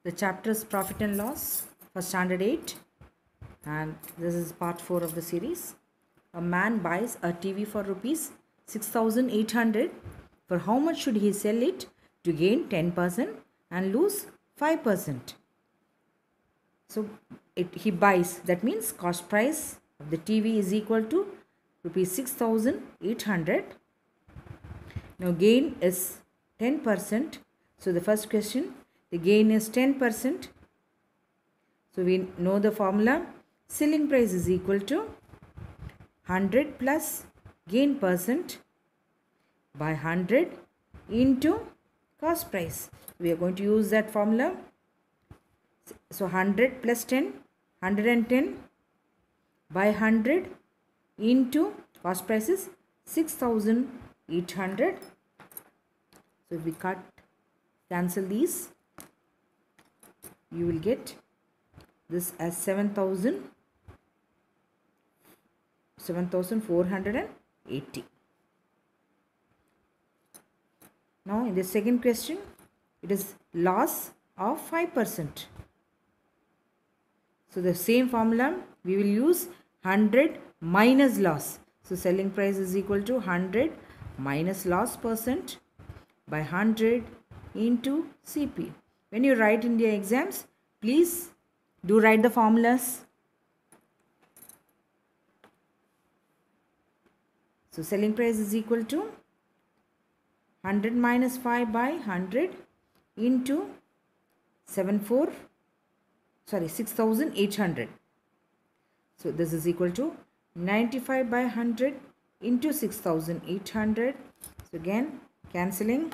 The chapter is Profit and Loss for Standard 8, and this is part 4 of the series. A man buys a TV for rupees 6,800. For how much should he sell it to gain 10% and lose 5%? So he buys, that means cost price of the TV is equal to rupees 6,800. Now gain is 10%. So the first question, the gain is 10%. So we know the formula. Selling price is equal to 100 plus gain percent by 100 into cost price. We are going to use that formula. So 100 plus 10, 110 by 100 into cost price is 6,800. So if we cancel these, you will get this as 7,480. Now in the second question, it is loss of 5%. So the same formula, we will use 100 minus loss. So selling price is equal to 100 minus loss percent by 100 into CP. When you write in the exams, please do write the formulas. So selling price is equal to 100 minus 5 by 100 into 6,800. So this is equal to 95 by 100 into 6,800. So again cancelling,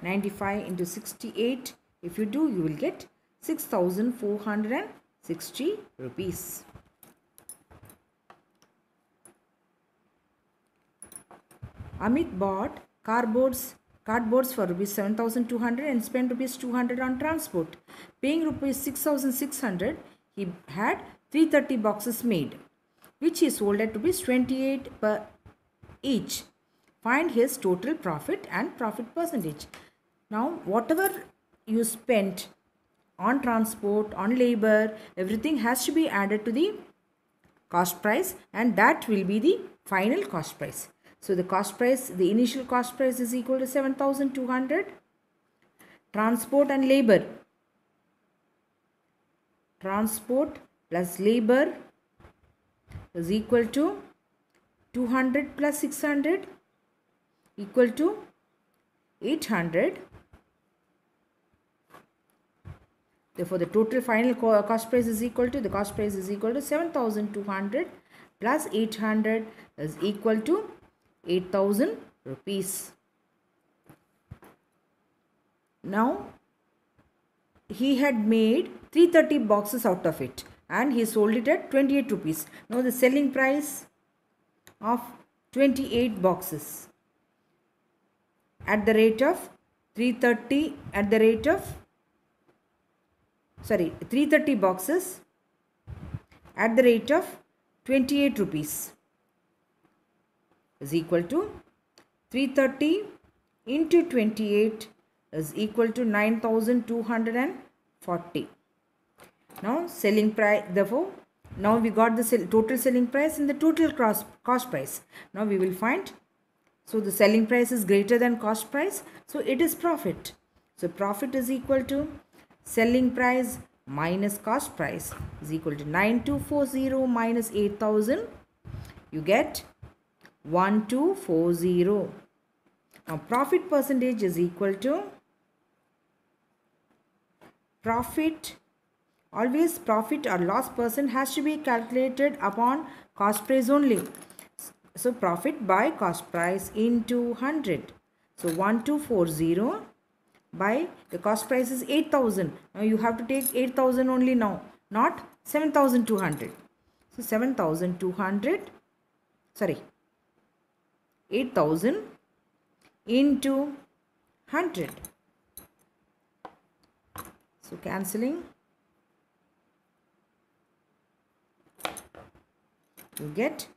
95 into 68. If you do, you will get 6,460 rupees. Amit bought cardboards for rupees 7,200 and spent rupees 200 on transport. Paying rupees 6,600, he had 330 boxes made, which he sold at rupees 28 per each. Find his total profit and profit percentage. Now, whatever you spent on transport, on labor, everything has to be added to the cost price, and that will be the final cost price. So the cost price, the initial cost price is equal to 7,200. Transport and labor. Transport plus labor is equal to 200 plus 600 equal to 800. Therefore, the total final cost price is equal to, the cost price is equal to 7,200 plus 800 is equal to 8,000 rupees. Now, he had made 330 boxes out of it and he sold it at 28 rupees. Now, the selling price of 28 boxes at the rate of 330 boxes at the rate of 28 rupees is equal to 330 into 28 is equal to 9,240. Now selling price, therefore now we got the total selling price and the total cost price. Now we will find, so the selling price is greater than cost price, so it is profit. So profit is equal to selling price minus cost price is equal to 9,240 minus 8,000. You get 1,240. Now profit percentage is equal to profit. Always profit or loss percent has to be calculated upon cost price only. So profit by cost price into 100. So 1,240 by the cost price is 8,000. Now you have to take 8,000 only now, not 7,200. So 8,000 into 100. So cancelling, you get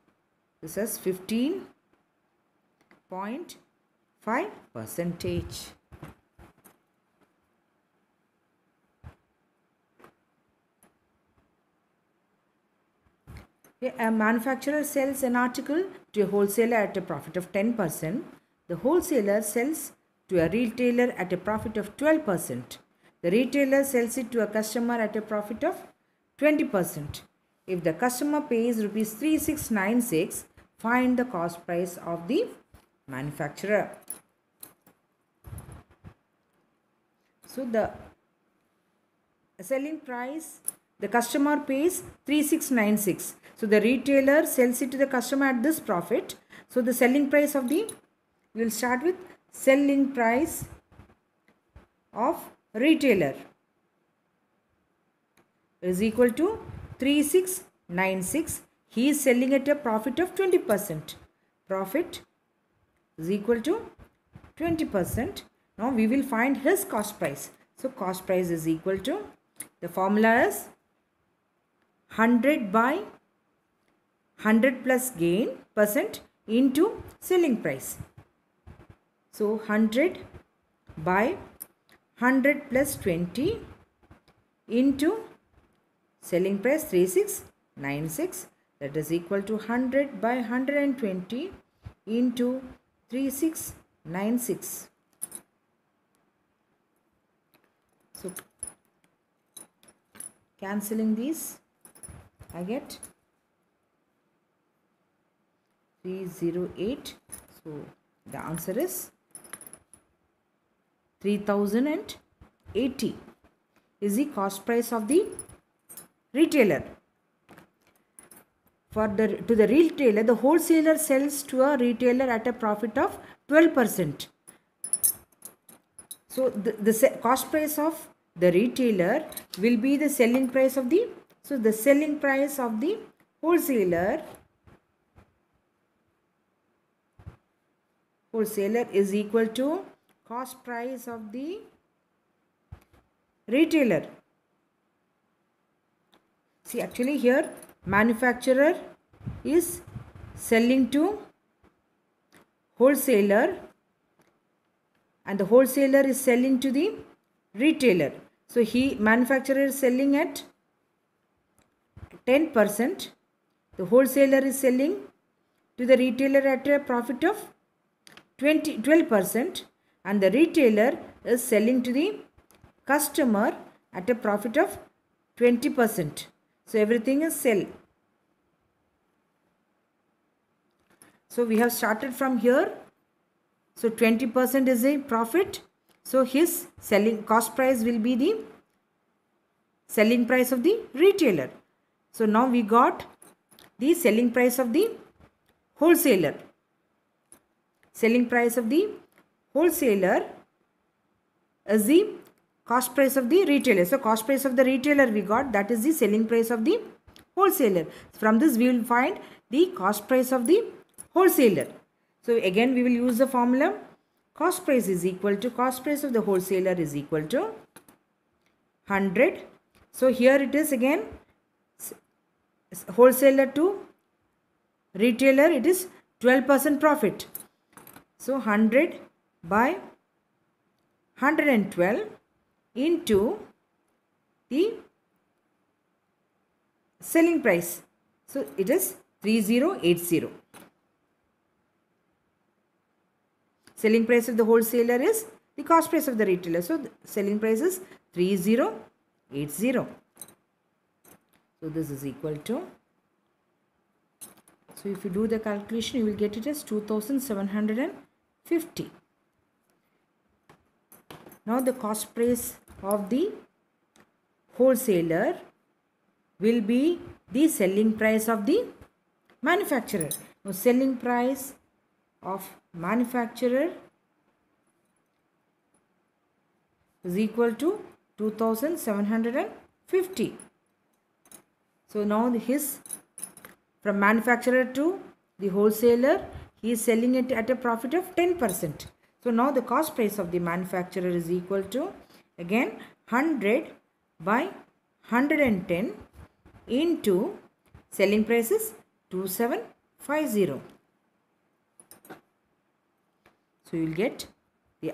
this as 15.5%. A manufacturer sells an article to a wholesaler at a profit of 10%. The wholesaler sells to a retailer at a profit of 12%. The retailer sells it to a customer at a profit of 20%. If the customer pays rupees 3696, find the cost price of the manufacturer. So the selling price, the customer pays 3696. So the retailer sells it to the customer at this profit. So the selling price of the, we will start with selling price of retailer is equal to 3696. He is selling at a profit of 20%. Profit is equal to 20%. Now we will find his cost price. So cost price is equal to, the formula is 100 by 100 plus gain percent into selling price. So 100 by 100 plus 20 into selling price 3696, that is equal to 100 by 120 into 3696. So cancelling these, I get 308. So the answer is 3080 is the cost price of the retailer. To the retailer, the wholesaler sells to a retailer at a profit of 12%. So the cost price of the retailer will be the selling price of the, so the selling price of the wholesaler is equal to cost price of the retailer. See, actually here manufacturer is selling to wholesaler and the wholesaler is selling to the retailer. So manufacturer is selling at 10%. The wholesaler is selling to the retailer at a profit of 12%, and the retailer is selling to the customer at a profit of 20%. So everything is sell. So we have started from here. So 20% is a profit. So his selling cost price will be the selling price of the retailer. So now we got the selling price of the wholesaler. Selling price of the wholesaler is the cost price of the retailer. So cost price of the retailer we got, that is the selling price of the wholesaler. From this we will find the cost price of the wholesaler. So again we will use the formula, cost price is equal to cost price of the wholesaler is equal to 100. So here it is again wholesaler to retailer, it is 12% profit. So 100 by 112 into the selling price. So it is 3080. Selling price of the wholesaler is the cost price of the retailer. So the selling price is 3080. So this is equal to, so if you do the calculation you will get it as 2750. Now the cost price of the wholesaler will be the selling price of the manufacturer. Now selling price of manufacturer is equal to 2750. So now his, from manufacturer to the wholesaler, he is selling it at a profit of 10%. So now the cost price of the manufacturer is equal to, again 100 by 110 into selling price is 2750. So you will get the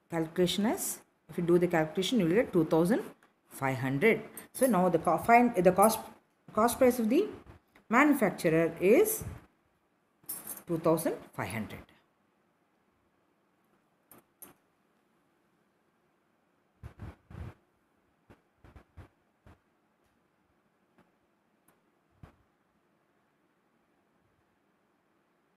calculation as, if you do the calculation you will get 2500. So now find the cost price of the manufacturer is 2500.